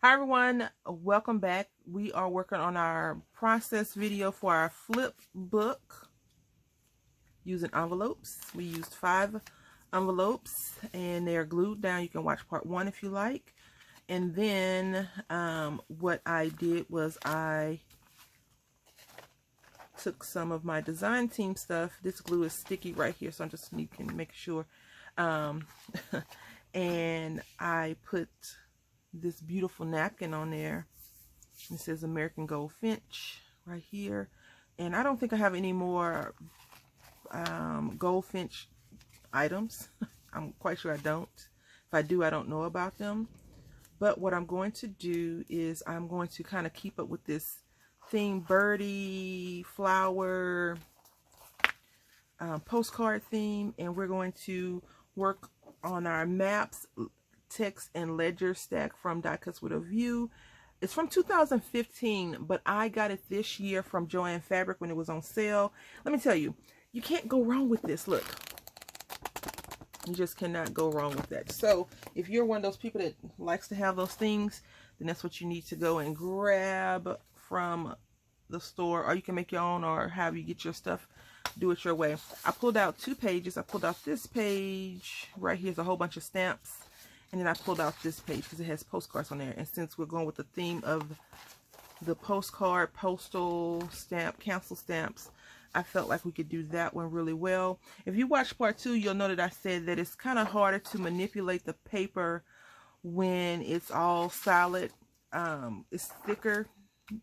Hi everyone, welcome back. We are working on our process video for our flip book using envelopes. We used 5 envelopes and they are glued down. You can watch part 1 if you like. And then what I did was I took some of my design team stuff. This glue is sticky right here, so I'm just you can make sure. And I put this beautiful napkin on there. It says American Goldfinch right here, and I don't think I have any more goldfinch items. I'm quite sure I don't. If I do, I don't know about them. But what I'm going to do is I'm going to kind of keep up with this theme, birdie flower postcard theme, and we're going to work on our maps, text, and ledger stack from Die Cuts with a View. It's from 2015, but I got it this year from Joann Fabric when it was on sale. Let me tell you, you can't go wrong with this. Look, you just cannot go wrong with that. So if you're one of those people that likes to have those things, then that's what you need to go and grab from the store, or you can make your own, or have you get your stuff, do it your way. I pulled out 2 pages. I pulled out this page right here. Is a whole bunch of stamps. And then I pulled out this page because it has postcards on there. And since we're going with the theme of the postcard, postal stamp, cancel stamps, I felt like we could do that one really well. If you watch part 2, you'll know that I said that it's kind of harder to manipulate the paper when it's all solid. It's thicker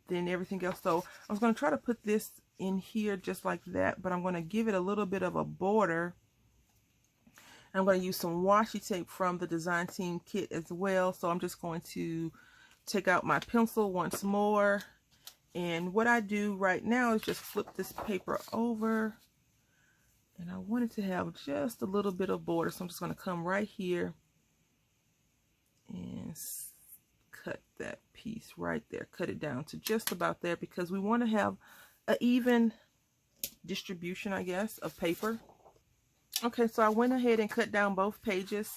than everything else. So I was going to try to put this in here just like that, but I'm going to give it a little bit of a border. I'm going to use some washi tape from the design team kit as well. So I'm just going to take out my pencil once more. And what I do right now is just flip this paper over. And I wanted to have just a little bit of border. So I'm just going to come right here and cut that piece right there. Cut it down to just about there because we want to have an even distribution, I guess, of paper. Okay, so I went ahead and cut down both pages,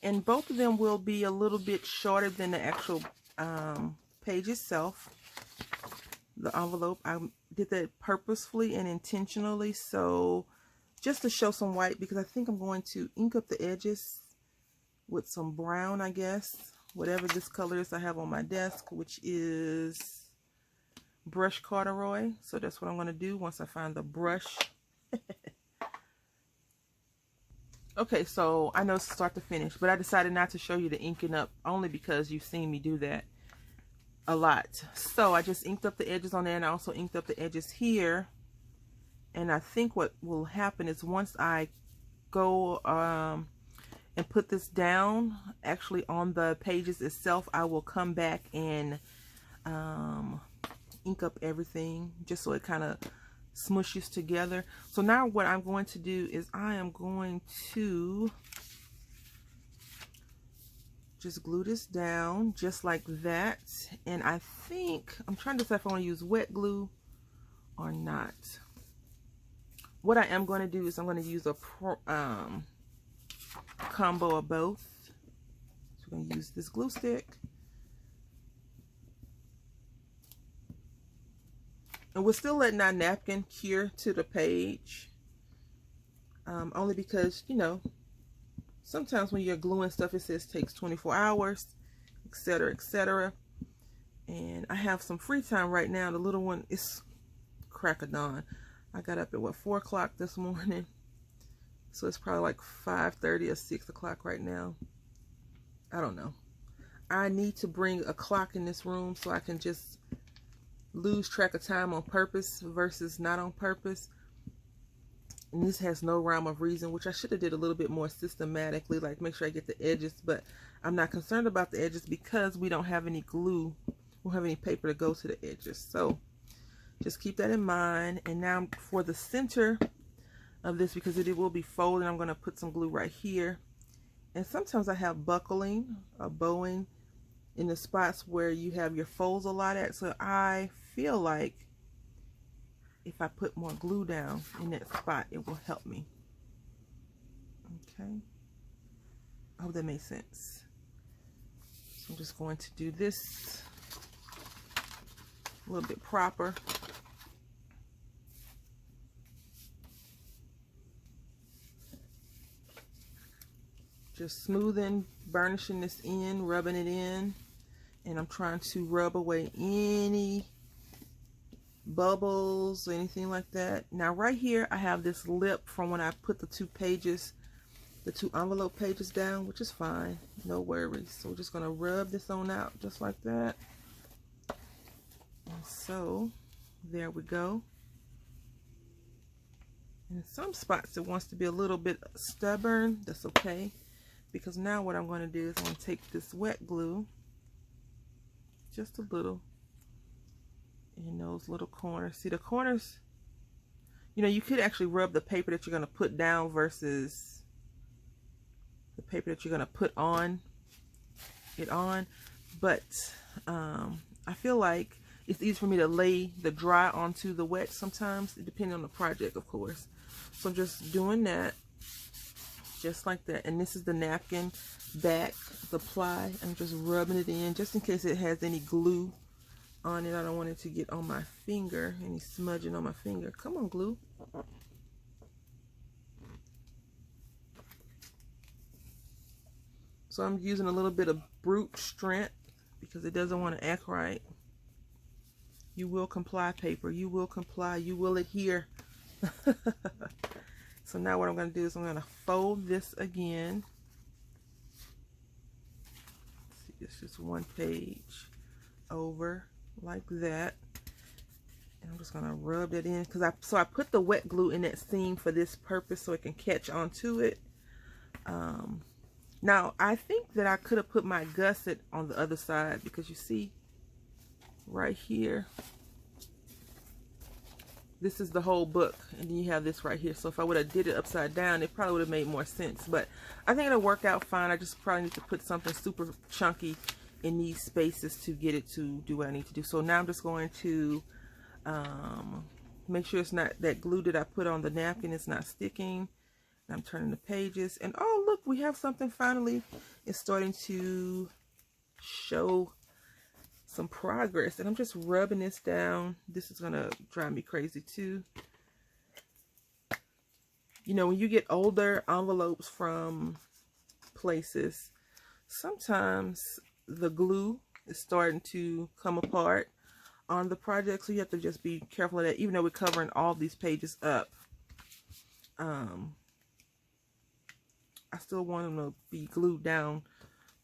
and both of them will be a little bit shorter than the actual page itself. The envelope, I did that purposefully and intentionally, so just to show some white, because I think I'm going to ink up the edges with some brown, I guess, whatever this color is I have on my desk, which is brush corduroy. So that's what I'm going to do once I find the brush. Okay, so I know it's start to finish, but I decided not to show you the inking up only because you've seen me do that a lot. So I just inked up the edges on there, and I also inked up the edges here. And I think what will happen is once I go and put this down, actually on the pages itself, I will come back and ink up everything just so it kind of smushes together. So now what I'm going to do is I am going to just glue this down just like that. And I think I'm trying to decide if I want to use wet glue or not. What I am going to do is I'm going to use a combo of both. So we're going to use this glue stick. And we're still letting our napkin cure to the page. Only because, you know, sometimes when you're gluing stuff, it says takes 24 hours, etc., etc. And I have some free time right now. The little one is crack of dawn. I got up at, what, 4 o'clock this morning. So it's probably like 5:30 or 6 o'clock right now. I don't know. I need to bring a clock in this room so I can just lose track of time on purpose versus not on purpose. And this has no rhyme of reason, which I should have did a little bit more systematically, like make sure I get the edges, but I'm not concerned about the edges because we don't have any glue. We don't have any paper to go to the edges. So just keep that in mind. And now for the center of this, because it will be folded, I'm going to put some glue right here. And sometimes I have buckling or bowing in the spots where you have your folds a lot at. So I feel like if I put more glue down in that spot, it will help me. Okay. I hope that makes sense. I'm just going to do this a little bit proper. Just smoothing, burnishing this in, rubbing it in, and I'm trying to rub away any bubbles or anything like that. Now right here I have this lip from when I put the two envelope pages down, which is fine, no worries. So we're just gonna rub this on out just like that. And so there we go. In some spots it wants to be a little bit stubborn. That's okay, because now what I'm going to do is I'm going to take this wet glue, just a little, in those little corners. See the corners? You know, you could actually rub the paper that you're going to put down versus the paper that you're going to put on it on, but I feel like it's easy for me to lay the dry onto the wet sometimes, depending on the project, of course. So I'm just doing that, just like that. And this is the napkin back, the ply. I'm just rubbing it in, just in case it has any glue on it. I don't want it to get on my finger, any smudging on my finger. Come on, glue. So I'm using a little bit of brute strength because it doesn't want to act right. You will comply, paper. You will comply. You will adhere. So now what I'm going to do is I'm going to fold this again. See, it's just one page over like that. And I'm just going to rub that in because I put the wet glue in that seam for this purpose so it can catch onto it. Now I think that I could have put my gusset on the other side, because you see right here, this is the whole book, and then you have this right here. So if I would have did it upside down, it probably would have made more sense, but I think it'll work out fine. I just probably need to put something super chunky in these spaces to get it to do what I need to do. So now I'm just going to make sure it's not, that glue that I put on the napkin is not sticking. I'm turning the pages, and oh look, we have something finally. It's starting to show some progress, and I'm just rubbing this down. This is gonna drive me crazy too. You know, when you get older envelopes from places, sometimes the glue is starting to come apart on the project, so you have to just be careful of that, even though we're covering all these pages up. I still want them to be glued down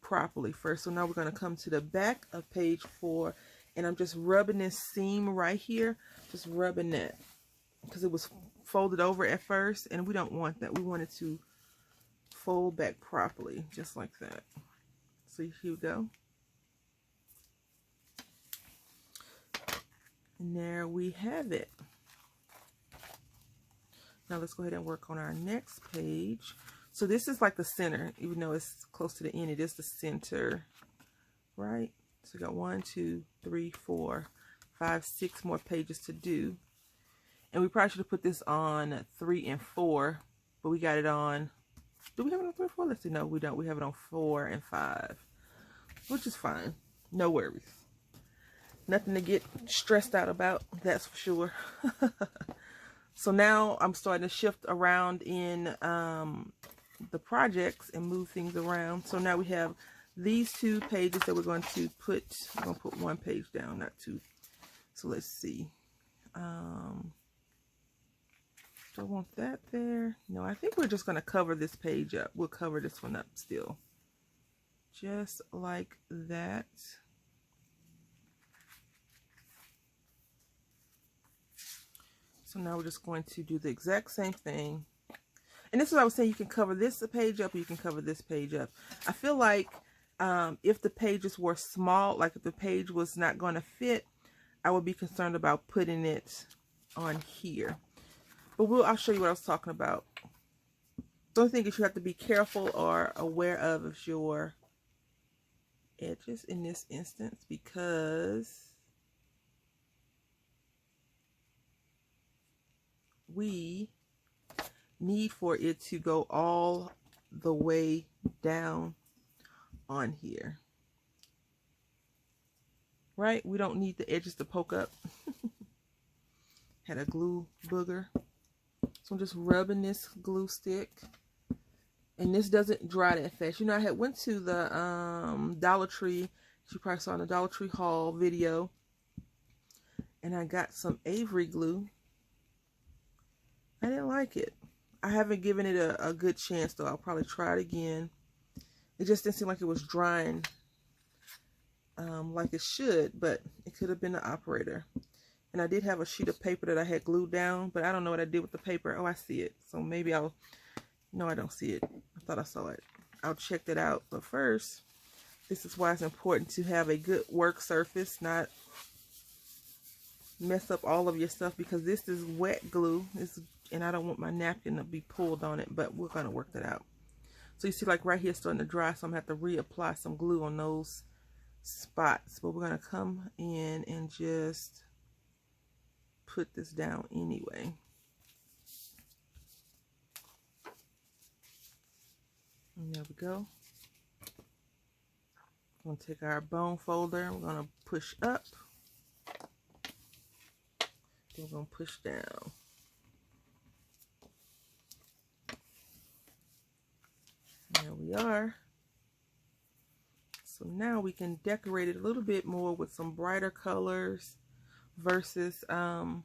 properly first. So now we're going to come to the back of page 4, and I'm just rubbing this seam right here, just rubbing that, because it was folded over at first, and we don't want that. We want it to fold back properly, just like that. So here we go. And there we have it. Now let's go ahead and work on our next page. So this is like the center, even though it's close to the end, it is the center, right? So we got 1, 2, 3, 4, 5, 6 more pages to do. And we probably should have put this on 3 and 4, but we got it on, do we have it on 3 and 4? Let's see, no, we don't. We have it on 4 and 5, which is fine. No worries. Nothing to get stressed out about, that's for sure. So now I'm starting to shift around in the projects and move things around. So now we have these 2 pages that we're going to put. I'm going to put 1 page down, not 2. So let's see. Do I want that there? No, I think we're just going to cover this page up. We'll cover this one up still. Just like that. So now we're just going to do the exact same thing. And this is what I was saying, you can cover this page up, or you can cover this page up. I feel like if the pages were small, like if the page was not going to fit, I would be concerned about putting it on here. But I'll show you what I was talking about. The only thing is you have to be careful or aware of your edges in this instance, because we need for it to go all the way down on here. right? We don't need the edges to poke up. Had a glue booger. So I'm just rubbing this glue stick. And this doesn't dry that fast. You know, I had went to the Dollar Tree. You probably saw in the Dollar Tree haul video. And I got some Avery glue. I didn't like it. I haven't given it a good chance, though. I'll probably try it again. It just didn't seem like it was drying like it should, but it could have been the operator. And I did have a sheet of paper that I had glued down, but I don't know what I did with the paper. Oh, I see it. So maybe I'll... No, I don't see it. I thought I saw it. I'll check that out. But first, this is why it's important to have a good work surface, not mess up all of your stuff, because this is wet glue. And I don't want my napkin to be pulled on it, but we're going to work that out. So you see, like right here, it's starting to dry, so I'm going to have to reapply some glue on those spots. But we're going to come in and just put this down anyway. And there we go. We're going to take our bone folder, we're going to push up. Then we're going to push down. There we are. So now we can decorate it a little bit more with some brighter colors versus the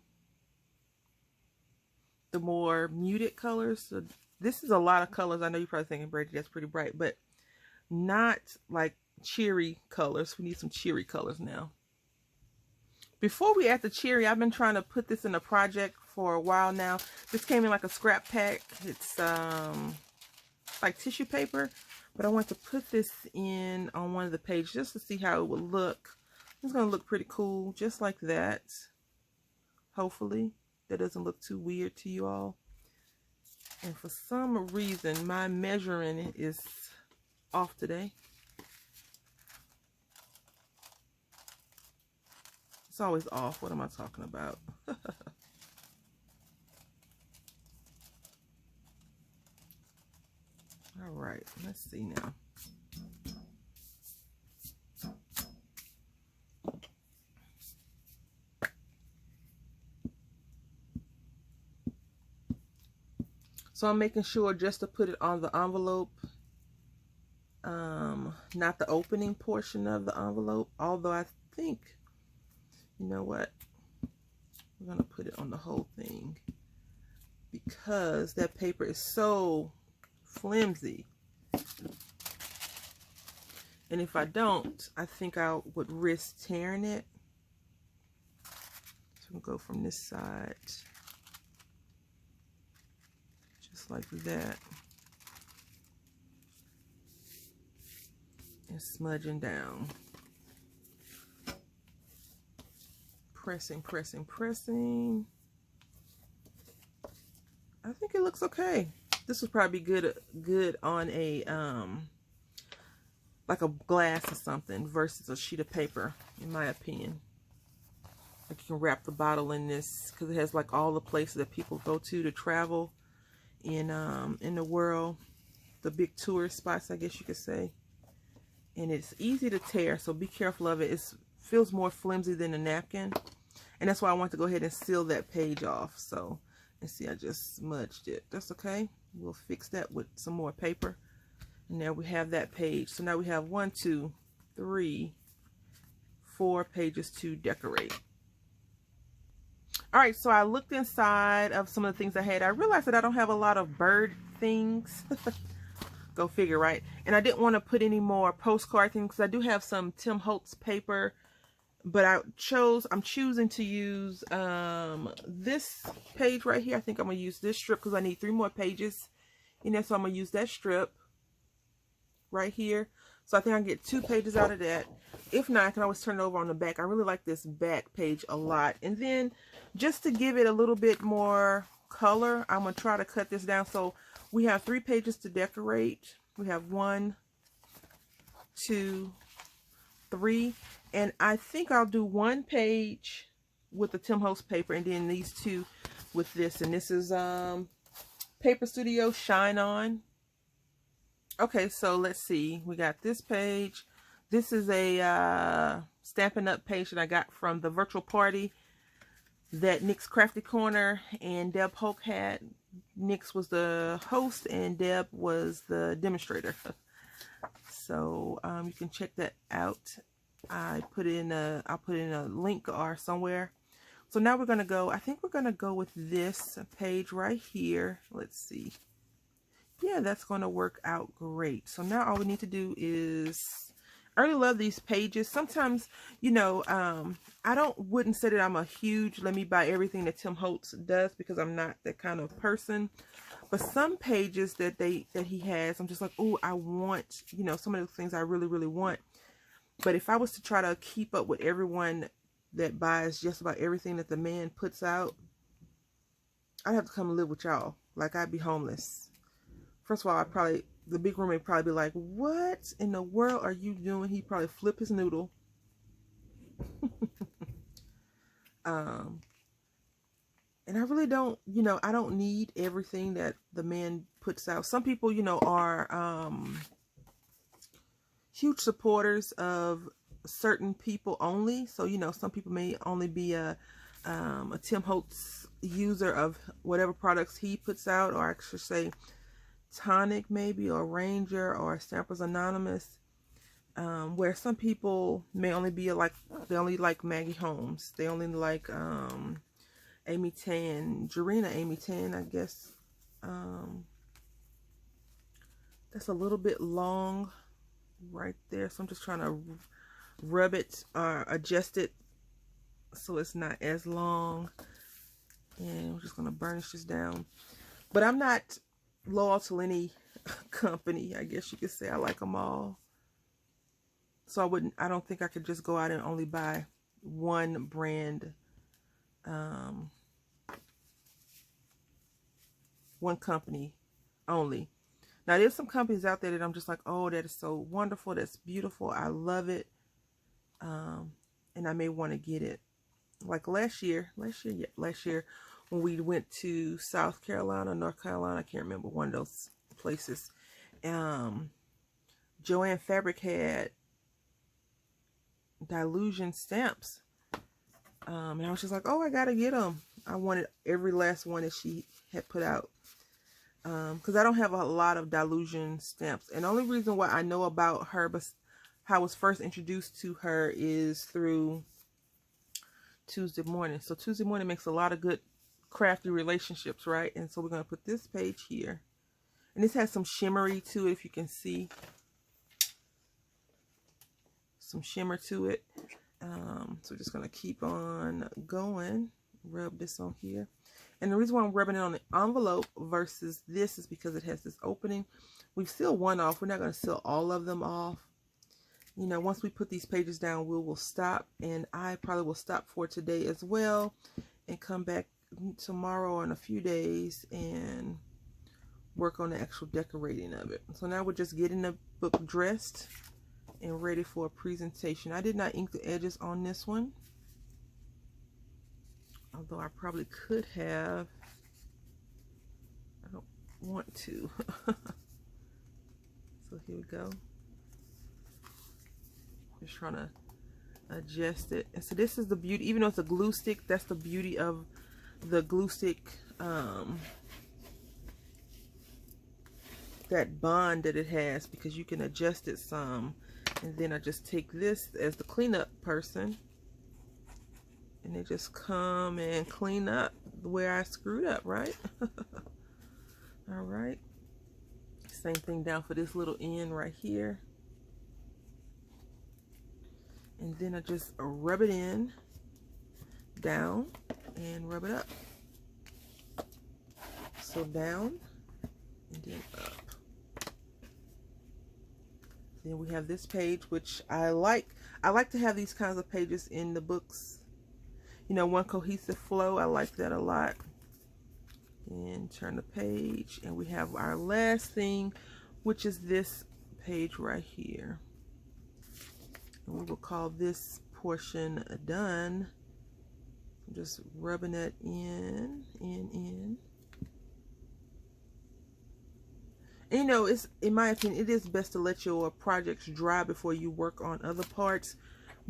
more muted colors. So this is a lot of colors. I know you're probably thinking, Brady, that's pretty bright, but not like cheery colors. We need some cheery colors now. Before we add the cherry, I've been trying to put this in a project for a while now. This came in like a scrap pack. It's like tissue paper, but I want to put this in on one of the pages just to see how it would look. It's going to look pretty cool, just like that. Hopefully, that doesn't look too weird to you all. And for some reason, my measuring is off today. It's always off. What am I talking about? All right, let's see now. So I'm making sure just to put it on the envelope, not the opening portion of the envelope, although I think, you know what, we're going to put it on the whole thing because that paper is so flimsy. And if I don't, I think I would risk tearing it. So we'll go from this side, just like that, and smudging down. Pressing, pressing, pressing. I think it looks okay. This would probably be good on a like a glass or something versus a sheet of paper, in my opinion. Like you can wrap the bottle in this because it has like all the places that people go to travel in the world, the big tourist spots, I guess you could say. And it's easy to tear, so be careful of it. It feels more flimsy than a napkin, and that's why I want to go ahead and seal that page off. So, and see, I just smudged it. That's okay. We'll fix that with some more paper. And there we have that page. So now we have 1, 2, 3, 4 pages to decorate. All right, so I looked inside of some of the things I had. I realized that I don't have a lot of bird things. Go figure, right? And I didn't want to put any more postcard things because I do have some Tim Holtz paper, but I'm choosing to use this page right here. I think I'm gonna use this strip because I need 3 more pages in there, so I'm gonna use that strip right here. So I think I can get 2 pages out of that. If not, I can always turn it over on the back. I really like this back page a lot. And then just to give it a little bit more color, I'm gonna try to cut this down. So we have 3 pages to decorate. We have 1, 2, 3, and I think I'll do 1 page with the Tim Holtz paper, and then these 2 with this. And this is Paper Studio Shine On. Okay, so let's see. We got this page. This is a Stampin' Up page that I got from the virtual party that Nick's Crafty Corner and Deb Hoke had. Nick's was the host and Deb was the demonstrator. So you can check that out. I'll put in a link or somewhere. So now we're gonna go. I think we're gonna go with this page right here. Let's see. Yeah, that's gonna work out great. So now all we need to do is, I really love these pages. Sometimes, you know, I wouldn't say that I'm a huge let me buy everything that Tim Holtz does, because I'm not that kind of person. But some pages that he has, I'm just like, oh, I want, you know, some of the things I really, really want. But if I was to try to keep up with everyone that buys just about everything that the man puts out, I'd have to come and live with y'all. Like, I'd be homeless. First of all, the big room would probably be like, what in the world are you doing? He'd probably flip his noodle. And I really don't, you know, I don't need everything that the man puts out. Some people, you know, are huge supporters of certain people only. So, you know, some people may only be a Tim Holtz user of whatever products he puts out, or I should say Tonic maybe, or Ranger, or Stampers Anonymous. Where some people may only be like, they only like Maggie Holmes. They only like Amy Tan, Jarena Amy Tan, I guess. That's a little bit long right there, so I'm just trying to rub it or adjust it so it's not as long. And I'm just going to burnish this down. But I'm not loyal to any company, I guess you could say. I like them all. So I don't think I could just go out and only buy one brand, one company only. Now, there's some companies out there that I'm just like, oh, that is so wonderful. That's beautiful. I love it. And I may want to get it. Like last year when we went to South Carolina, North Carolina, I can't remember, one of those places. Joanne Fabric had Dilution stamps. And I was just like, oh, I gotta get them. I wanted every last one that she had put out. Because I don't have a lot of Dilution stamps. And the only reason why I know about her, but how I was first introduced to her, is through Tuesday Morning. So Tuesday Morning makes a lot of good crafty relationships, right? And so we're going to put this page here. And this has some shimmery to it, if you can see. Some shimmer to it. So we're just going to keep on going. Rub this on here. And the reason why I'm rubbing it on the envelope versus this is because it has this opening. We've sealed one off. We're not going to seal all of them off. You know, once we put these pages down, we will stop. And I probably will stop for today as well. And come back tomorrow or in a few days and work on the actual decorating of it. So now we're just getting the book dressed and ready for a presentation. I did not ink the edges on this one, although I probably could have. I don't want to. So here we go. Just trying to adjust it. And so this is the beauty, even though it's a glue stick, that's the beauty of the glue stick, that bond that it has, because you can adjust it some. And then I just take this as the cleanup person, and they just come and clean up where I screwed up, right? All right. Same thing down for this little end right here. And then I just rub it in, down, and rub it up. So down, and then up. Then we have this page, which I like. I like to have these kinds of pages in the books. You know, one cohesive flow. I like that a lot. And turn the page, and we have our last thing, which is this page right here. And we will call this portion done. I'm just rubbing that in. And, you know, it's, in my opinion, it is best to let your projects dry before you work on other parts.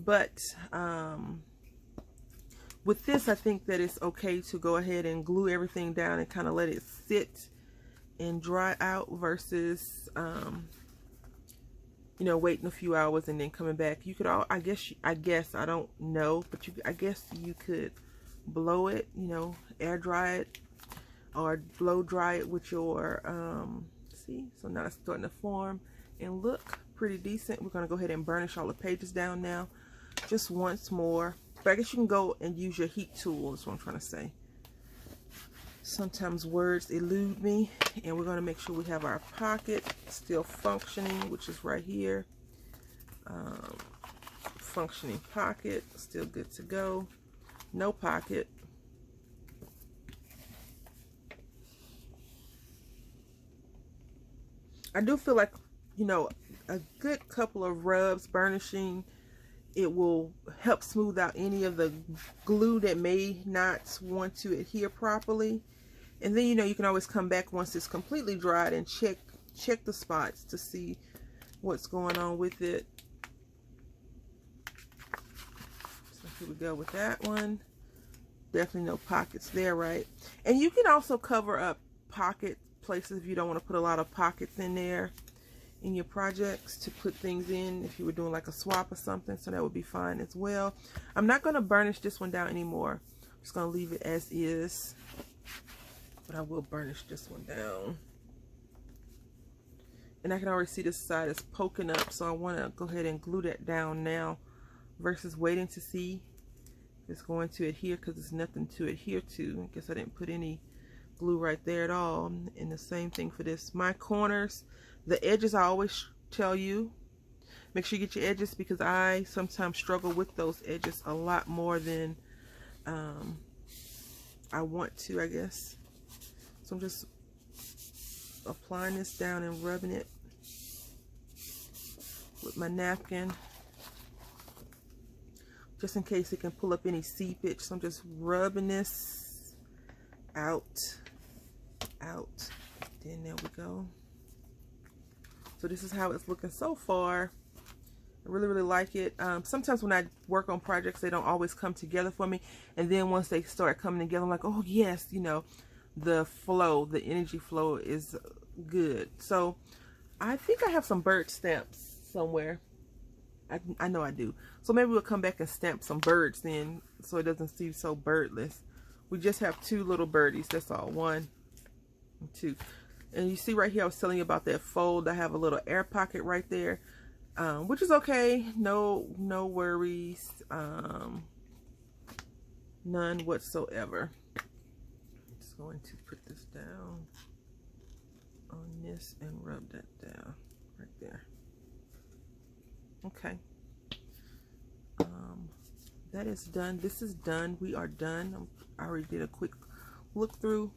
But with this, I think that it's okay to go ahead and glue everything down and kind of let it sit and dry out versus you know, waiting a few hours and then coming back. You could I guess I don't know, but I guess you could blow it, you know, air dry it or blow dry it with your see, so now it's starting to form and look pretty decent. We're going to go ahead and burnish all the pages down now just once more. But I guess you can go and use your heat tool, is what I'm trying to say. Sometimes words elude me. And we're going to make sure we have our pocket still functioning, which is right here. Functioning pocket, still good to go. No pocket. I do feel like, you know, a good couple of rubs, burnishing, it will help smooth out any of the glue that may not want to adhere properly. And then, you know, you can always come back once it's completely dried and check the spots to see what's going on with it. So here we go with that one. Definitely no pockets there, right? And you can also cover up pocket places if you don't want to put a lot of pockets in there in your projects to put things in if you were doing like a swap or something, so that would be fine as well. I'm not going to burnish this one down anymore. I'm just going to leave it as is, but I will burnish this one down. And I can already see this side is poking up, so I want to go ahead and glue that down now versus waiting to see if it's going to adhere, because there's nothing to adhere to. I guess I didn't put any glue right there at all. And the same thing for this. My corners, the edges, I always tell you, make sure you get your edges, because I sometimes struggle with those edges a lot more than I want to, I guess. So I'm just applying this down and rubbing it with my napkin, just in case it can pull up any seepage. So I'm just rubbing this out. Then there we go. So this is how it's looking so far. I really like it. Sometimes when I work on projects, they don't always come together for me, and then once they start coming together, I'm like, oh yes, you know, the flow, the energy flow is good. So I think I have some bird stamps somewhere. I know I do. So maybe we'll come back and stamp some birds then, so it doesn't seem so birdless. We just have two little birdies, that's all. 1 and 2. And you see right here, I was telling you about that fold. I have a little air pocket right there, which is okay. No worries, none whatsoever. I'm just going to put this down on this and rub that down right there. Okay. That is done. This is done. We are done. I already did a quick look through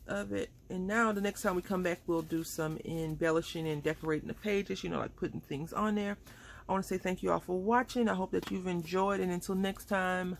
of it, and now the next time we come back, we'll do some embellishing and decorating the pages, you know, like putting things on there. I want to say thank you all for watching. I hope that you've enjoyed, and until next time,